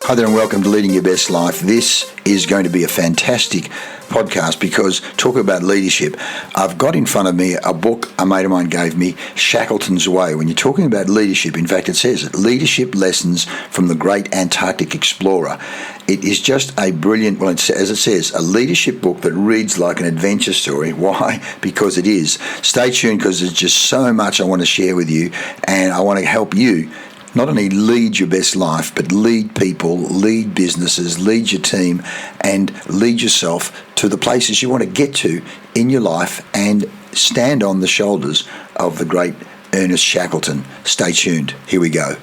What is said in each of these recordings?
Hi there and welcome to Leading Your Best Life. This is going to be a fantastic podcast because talk about leadership. I've got in front of me a book a mate of mine gave me, Shackleton's Way. When you're talking about leadership, in fact it says it, Leadership Lessons from the Great Antarctic Explorer. It is just a brilliant, as it says, a leadership book that reads like an adventure story. Why? Because it is. Stay tuned because there's just so much I want to share with you and I want to help you not only lead your best life, but lead people, lead businesses, lead your team, and lead yourself to the places you want to get to in your life and stand on the shoulders of the great Ernest Shackleton. Stay tuned. Here we go.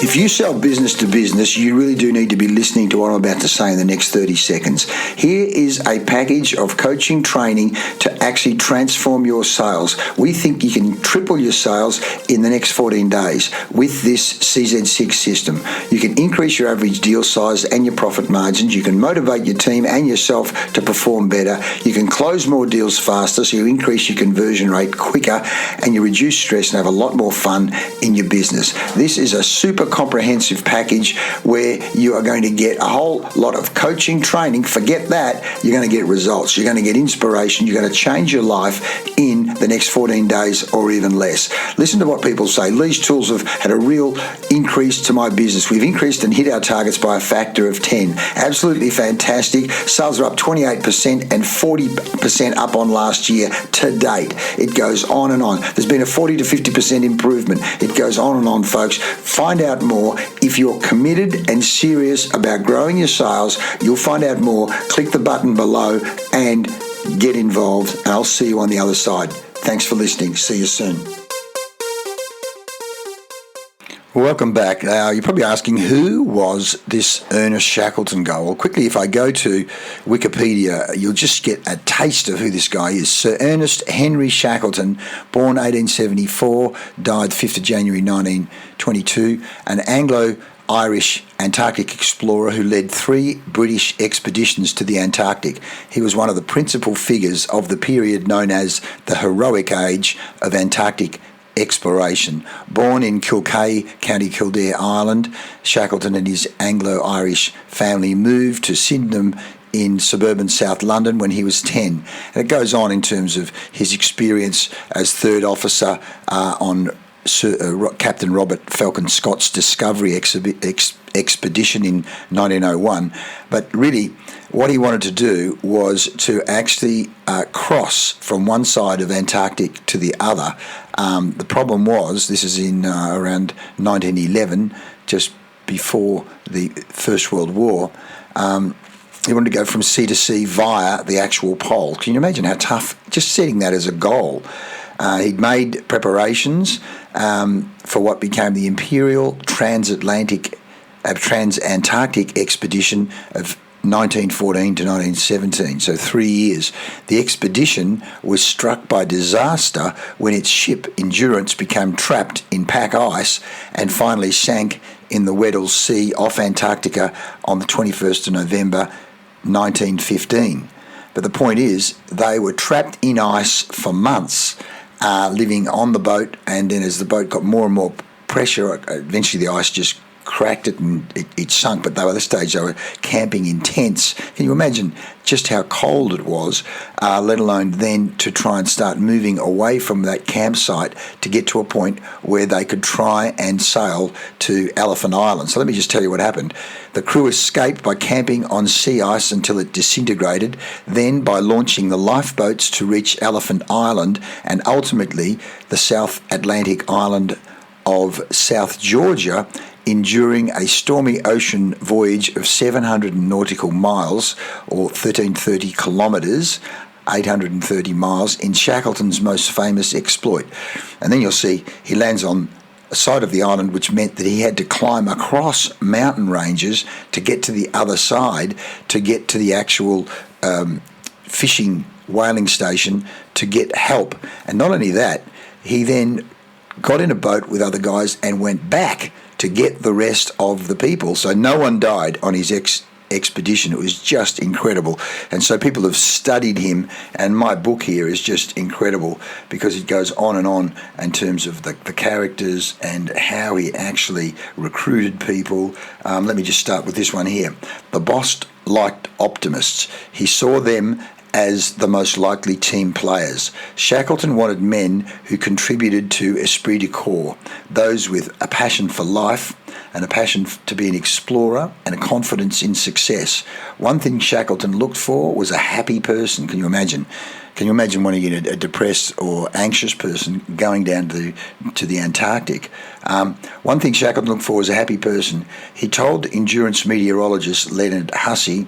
If you sell business to business, you really do need to be listening to what I'm about to say in the next 30 seconds. Here is a package of coaching training to actually transform your sales. We think you can triple your sales in the next 14 days with this CZ6 system. You can increase your average deal size and your profit margins. You can motivate your team and yourself to perform better. You can close more deals faster, so you increase your conversion rate quicker and you reduce stress and have a lot more fun in your business. This is a super comprehensive package where you are going to get a whole lot of coaching training. Forget that, you're going to get results, you're going to get inspiration, you're going to change your life in the next 14 days or even less. Listen to what people say. Lee's tools have had a real increase to my business. We've increased and hit our targets by a factor of 10. Absolutely fantastic. Sales are up 28% and 40% up on last year to date. It goes on and on. There's been a 40 to 50% improvement. It goes on and on, folks. Find out more. If you're committed and serious about growing your sales, you'll find out more. Click the button below and get involved. And I'll see you on the other side. Thanks for listening. See you soon. Welcome back. You're probably asking, who was this Ernest Shackleton guy? Well, quickly, if I go to Wikipedia, you'll just get a taste of who this guy is. Sir Ernest Henry Shackleton, born 1874, died 5th of January 1922, an Anglo-Irish Antarctic explorer who led 3 British expeditions to the Antarctic. He was one of the principal figures of the period known as the heroic age of Antarctic exploration. Born in Kilkay, County Kildare, Ireland, Shackleton and his Anglo-Irish family moved to Sydenham in suburban South London when he was 10. And it goes on in terms of his experience as third officer on Captain Robert Falcon Scott's Discovery expedition in 1901. But really, what he wanted to do was to actually cross from one side of Antarctic to the other. The problem was, this is in around 1911, just before the First World War, he wanted to go from sea to sea via the actual pole. Can you imagine how tough, just setting that as a goal? He'd made preparations for what became the Imperial Transantarctic expedition of 1914 to 1917, so 3 years. The expedition was struck by disaster when its ship Endurance became trapped in pack ice and finally sank in the Weddell Sea off Antarctica on the 21st of November 1915. But the point is, they were trapped in ice for months, living on the boat, and then as the boat got more and more pressure, eventually the ice just cracked it and it sunk. But they were at this stage, they were camping in tents. Can you imagine just how cold it was, let alone then to try and start moving away from that campsite to get to a point where they could try and sail to Elephant Island. So let me just tell you what happened. The crew escaped by camping on sea ice until it disintegrated, then by launching the lifeboats to reach Elephant Island, and ultimately the South Atlantic island of South Georgia, enduring a stormy ocean voyage of 700 nautical miles, or 1330 kilometres, 830 miles, in Shackleton's most famous exploit. And then you'll see he lands on a side of the island, which meant that he had to climb across mountain ranges to get to the other side, to get to the actual fishing whaling station to get help. And not only that, he then got in a boat with other guys and went back to get the rest of the people. So no one died on his expedition. It was just incredible. And so people have studied him, and my book here is just incredible because it goes on and on in terms of the characters and how he actually recruited people. Let me just start with this one here. The boss liked optimists. He saw them as the most likely team players. Shackleton wanted men who contributed to esprit de corps, those with a passion for life and a passion to be an explorer and a confidence in success. One thing Shackleton looked for was a happy person. Can you imagine? Can you imagine wanting a depressed or anxious person going down to the Antarctic? One thing Shackleton looked for was a happy person. He told endurance meteorologist Leonard Hussey,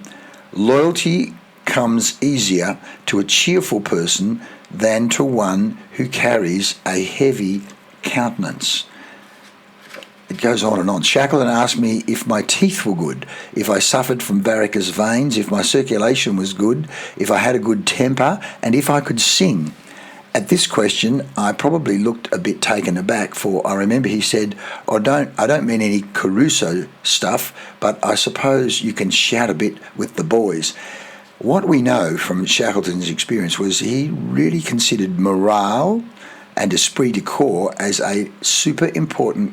"Loyalty comes easier to a cheerful person than to one who carries a heavy countenance." It goes on and on. Shackleton asked me if my teeth were good, if I suffered from varicose veins, if my circulation was good, if I had a good temper, and if I could sing. At this question, I probably looked a bit taken aback, for I remember he said, I don't mean any Caruso stuff, but I suppose you can shout a bit with the boys. What we know from Shackleton's experience was he really considered morale and esprit de corps as a super important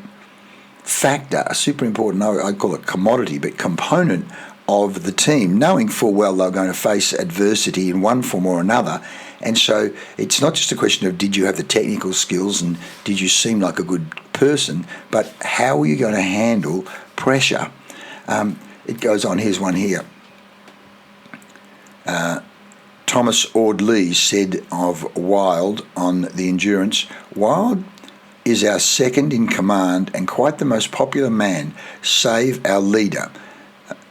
factor, a super important, I'd call it commodity, but component of the team, knowing full well they were going to face adversity in one form or another. And so it's not just a question of did you have the technical skills and did you seem like a good person, but how are you going to handle pressure? It goes on. Here's one here. Thomas Ord Leigh said of Wild on the Endurance, "Wild is our second in command and quite the most popular man, save our leader."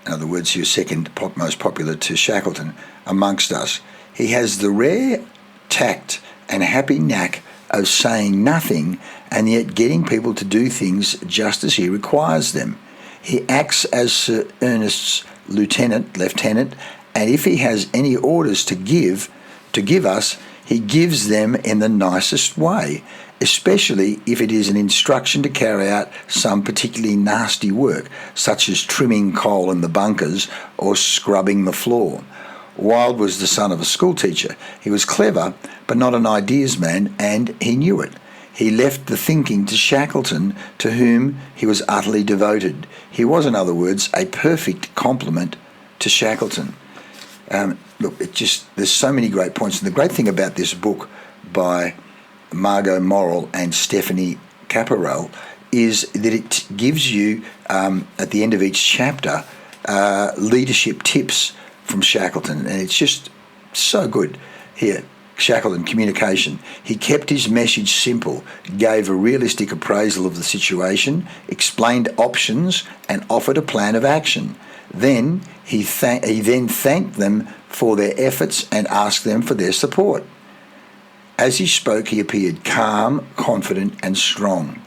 In other words, he was second most popular to Shackleton amongst us. "He has the rare tact and happy knack of saying nothing and yet getting people to do things just as he requires them. He acts as Sir Ernest's lieutenant, and if he has any orders to give us, he gives them in the nicest way, especially if it is an instruction to carry out some particularly nasty work, such as trimming coal in the bunkers or scrubbing the floor." Wild was the son of a schoolteacher. He was clever, but not an ideas man, and he knew it. He left the thinking to Shackleton, to whom he was utterly devoted. He was, in other words, a perfect complement to Shackleton. Look, there's so many great points. And the great thing about this book by Margot Morrell and Stephanie Capparell is that it gives you, at the end of each chapter, leadership tips from Shackleton. And it's just so good. Here, Shackleton, communication. He kept his message simple, gave a realistic appraisal of the situation, explained options, and offered a plan of action. Then he then thanked them for their efforts and asked them for their support. As he spoke, he appeared calm, confident, and strong.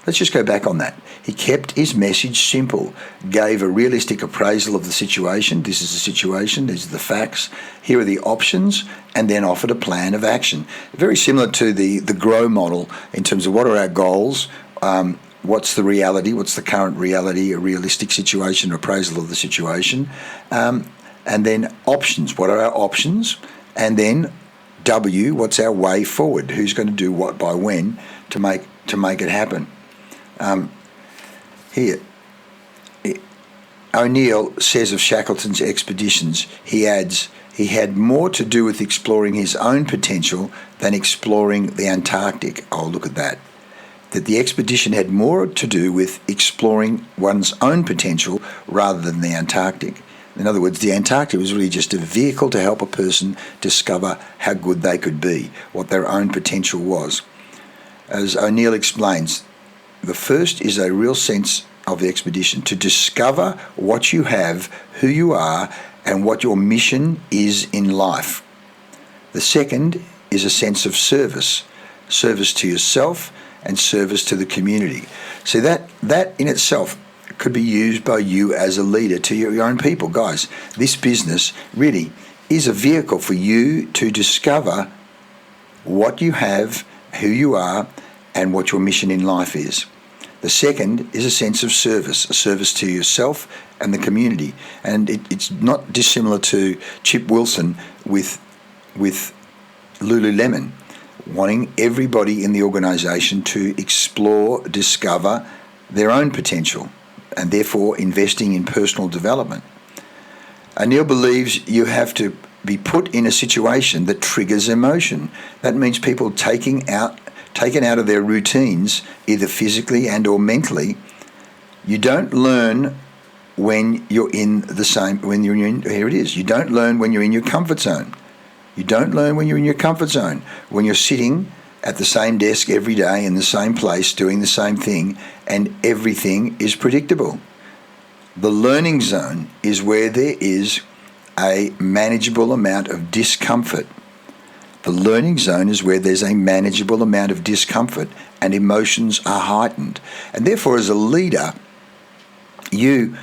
Let's just go back on that. He kept his message simple, gave a realistic appraisal of the situation. This is the situation, these are the facts, here are the options, and then offered a plan of action. Very similar to the GROW model in terms of what are our goals, what's the reality, what's the current reality, a realistic situation, appraisal of the situation, and then options, what are our options, and then W, what's our way forward, who's going to do what by when to make it happen. Here, O'Neill says of Shackleton's expeditions, he adds, he had more to do with exploring his own potential than exploring the Antarctic. Oh, look at that. That the expedition had more to do with exploring one's own potential rather than the Antarctic. In other words, the Antarctic was really just a vehicle to help a person discover how good they could be, what their own potential was. As O'Neill explains, the first is a real sense of the expedition, to discover what you have, who you are, and what your mission is in life. The second is a sense of service to yourself and service to the community. So that in itself could be used by you as a leader to your own people. Guys, this business really is a vehicle for you to discover what you have, who you are, and what your mission in life is. The second is a sense of service, a service to yourself and the community. And it's not dissimilar to Chip Wilson with Lululemon, wanting everybody in the organisation to explore, discover their own potential, and therefore investing in personal development. Anil believes you have to be put in a situation that triggers emotion. That means people taken out of their routines, either physically and or mentally. You don't learn when you're in the same, here it is, you don't learn when you're in your comfort zone. You don't learn when you're in your comfort zone. When you're sitting at the same desk every day in the same place doing the same thing and everything is predictable. The learning zone is where there is a manageable amount of discomfort. The learning zone is where there's a manageable amount of discomfort and emotions are heightened. And therefore, as a leader, you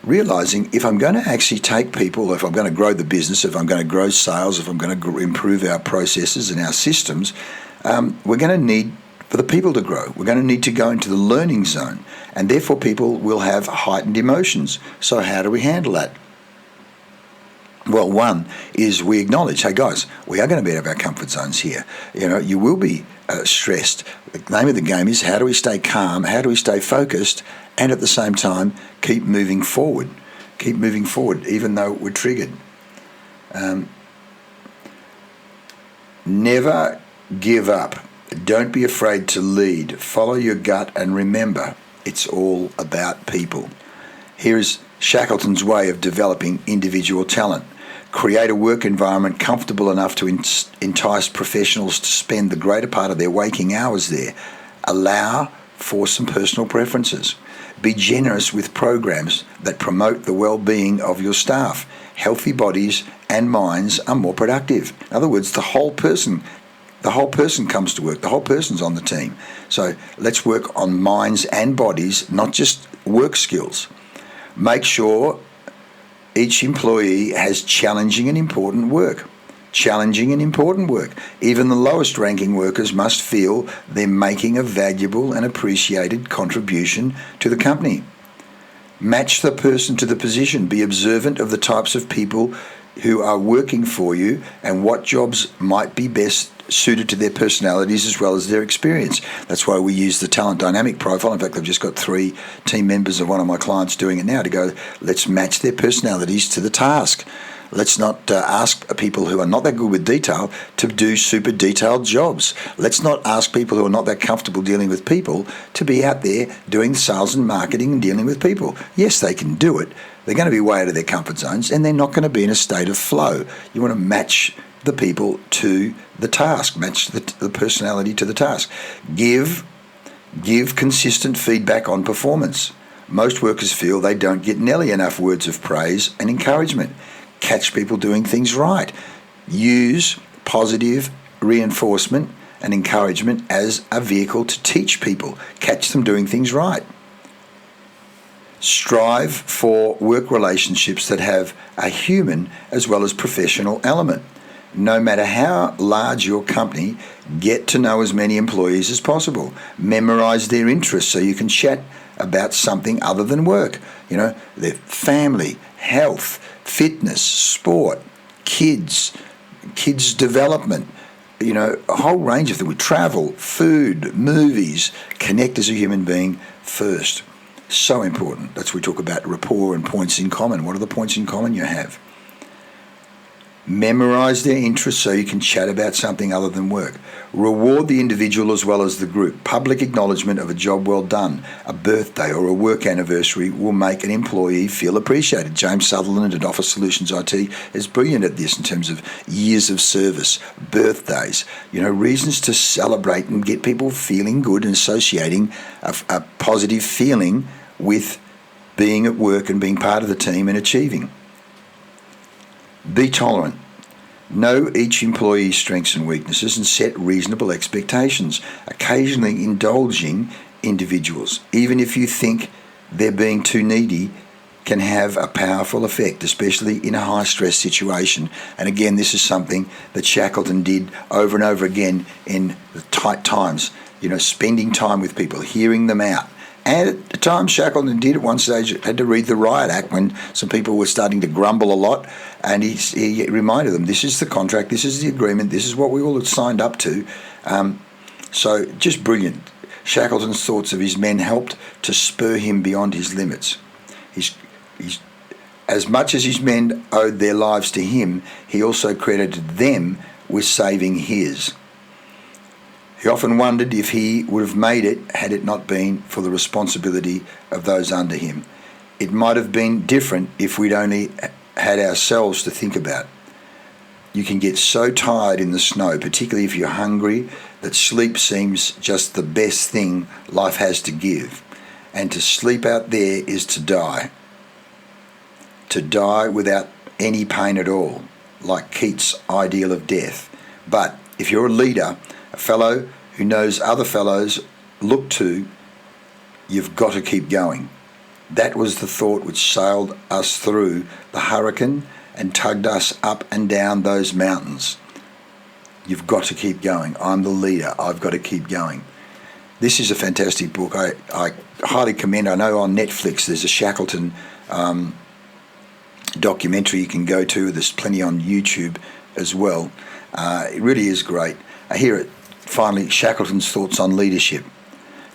realizing if I'm going to actually take people, if I'm going to grow the business, if I'm going to grow sales, if I'm going to improve our processes and our systems, we're going to need for the people to grow. We're going to need to go into the learning zone, and therefore people will have heightened emotions. So how do we handle that? Well, one is we acknowledge, hey guys, we are going to be out of our comfort zones here. You will be stressed. The name of the game is how do we stay calm, how do we stay focused, and at the same time keep moving forward. Keep moving forward, even though we're triggered. Never give up. Don't be afraid to lead. Follow your gut and remember, it's all about people. Here is Shackleton's way of developing individual talent. Create a work environment comfortable enough to entice professionals to spend the greater part of their waking hours there. Allow for some personal preferences. Be generous with programs that promote the well-being of your staff. Healthy bodies and minds are more productive. In other words, the whole person comes to work. The whole person's on the team. So let's work on minds and bodies, not just work skills. Make sure each employee has challenging and important work. Challenging and important work. Even the lowest ranking workers must feel they're making a valuable and appreciated contribution to the company. Match the person to the position. Be observant of the types of people who are working for you and what jobs might be best suited to their personalities as well as their experience. That's why we use the talent dynamic profile. In fact, I've just got 3 team members of one of my clients doing it now to go, let's match their personalities to the task. Let's not ask people who are not that good with detail to do super detailed jobs. Let's not ask people who are not that comfortable dealing with people to be out there doing sales and marketing and dealing with people. Yes, they can do it. They're going to be way out of their comfort zones and they're not going to be in a state of flow. You want to match the people to the task, match the personality to the task. Give consistent feedback on performance. Most workers feel they don't get nearly enough words of praise and encouragement. Catch people doing things right. Use positive reinforcement and encouragement as a vehicle to teach people. Catch them doing things right. Strive for work relationships that have a human as well as professional element. No matter how large your company, get to know as many employees as possible. Memorize their interests so you can chat about something other than work. Their family, health, fitness, sport, kids development, a whole range of things. Travel, food, movies. Connect as a human being first. So important. That's what we talk about rapport and points in common. What are the points in common you have? Memorize their interests so you can chat about something other than work. Reward the individual as well as the group. Public acknowledgement of a job well done, a birthday or a work anniversary will make an employee feel appreciated. James Sutherland at Office Solutions IT is brilliant at this in terms of years of service, birthdays, reasons to celebrate and get people feeling good and associating a positive feeling with being at work and being part of the team and achieving. Be tolerant. Know each employee's strengths and weaknesses and set reasonable expectations, occasionally indulging individuals, even if you think they're being too needy, can have a powerful effect, especially in a high-stress situation. And again, this is something that Shackleton did over and over again in the tight times, spending time with people, hearing them out, And at the time, Shackleton did at one stage had to read the Riot Act when some people were starting to grumble a lot, and he reminded them, this is the contract, this is the agreement, this is what we all had signed up to. So just brilliant. Shackleton's thoughts of his men helped to spur him beyond his limits. He's as much as his men owed their lives to him, he also credited them with saving his. He often wondered if he would have made it had it not been for the responsibility of those under him. It might have been different if we'd only had ourselves to think about. You can get so tired in the snow, particularly if you're hungry, that sleep seems just the best thing life has to give. And to sleep out there is to die. To die without any pain at all, like Keats' ideal of death. But if you're a leader, a fellow who knows other fellows look to, you've got to keep going. That was the thought which sailed us through the hurricane and tugged us up and down those mountains. You've got to keep going. I'm the leader. I've got to keep going. This is a fantastic book. I highly commend. I know on Netflix there's a Shackleton documentary you can go to. There's plenty on YouTube as well. It really is great. Here it finally, Shackleton's thoughts on leadership.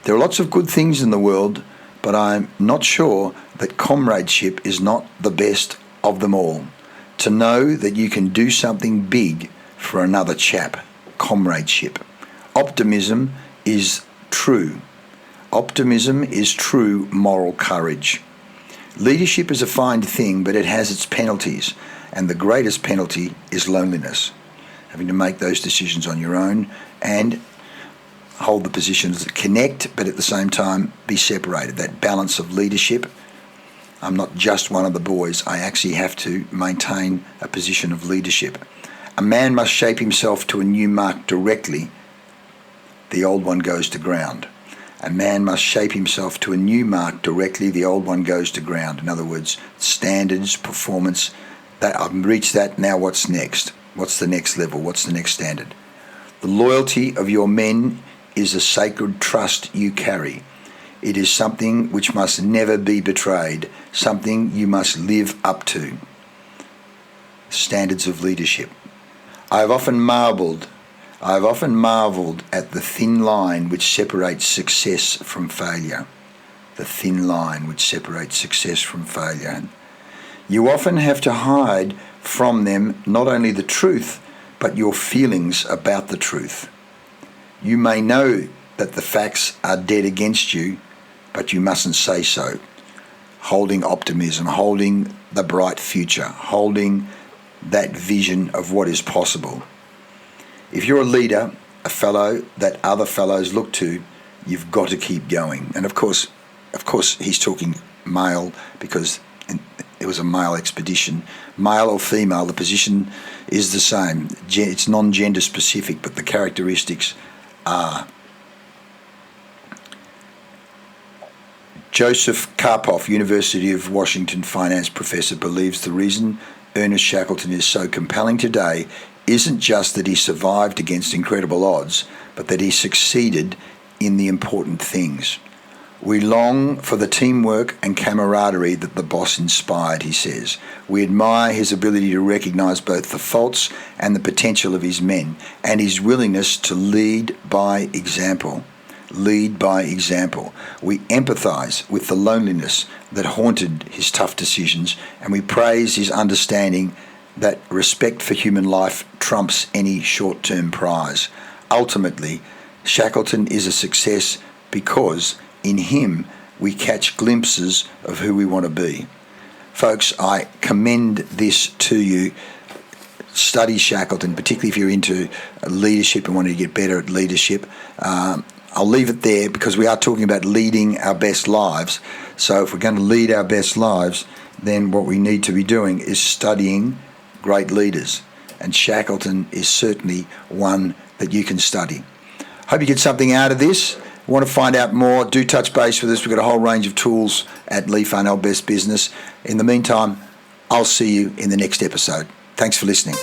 There are lots of good things in the world, but I'm not sure that comradeship is not the best of them all. To know that you can do something big for another chap. Comradeship. Optimism is true. Optimism is true moral courage. Leadership is a fine thing, but it has its penalties, and the greatest penalty is loneliness. Having to make those decisions on your own and hold the positions that connect, but at the same time be separated. That balance of leadership. I'm not just one of the boys. I actually have to maintain a position of leadership. A man must shape himself to a new mark directly. The old one goes to ground. A man must shape himself to a new mark directly. The old one goes to ground. In other words, standards, performance. That I've reached that. Now what's next? What's the next level? What's the next standard? The loyalty of your men is a sacred trust you carry. It is something which must never be betrayed, something you must live up to. Standards of leadership. I have often marvelled at the thin line which separates success from failure. The thin line which separates success from failure. You often have to hide from them not only the truth, but your feelings about the truth. You may know that the facts are dead against you, but you mustn't say so. Holding optimism, holding the bright future, holding that vision of what is possible. If you're a leader, a fellow that other fellows look to, you've got to keep going. And of course, he's talking male because it was a male expedition. Male or female, the position is the same. It's non-gender specific, but the characteristics are. Joseph Karpoff, University of Washington finance professor, believes the reason Ernest Shackleton is so compelling today isn't just that he survived against incredible odds, but that he succeeded in the important things. We long for the teamwork and camaraderie that the boss inspired, he says. We admire his ability to recognise both the faults and the potential of his men, and his willingness to lead by example. Lead by example. We empathise with the loneliness that haunted his tough decisions, and we praise his understanding that respect for human life trumps any short-term prize. Ultimately, Shackleton is a success because in him we catch glimpses of who we want to be. Folks, I commend this to you. Study Shackleton, particularly if you're into leadership and want to get better at leadership. I'll leave it there because we are talking about leading our best lives. So if we're going to lead our best lives, then what we need to be doing is studying great leaders. And Shackleton is certainly one that you can study. Hope you get something out of this. Want to find out more, do touch base with us. We've got a whole range of tools at Leigh Farnell Best Business. In the meantime, I'll see you in the next episode. Thanks for listening.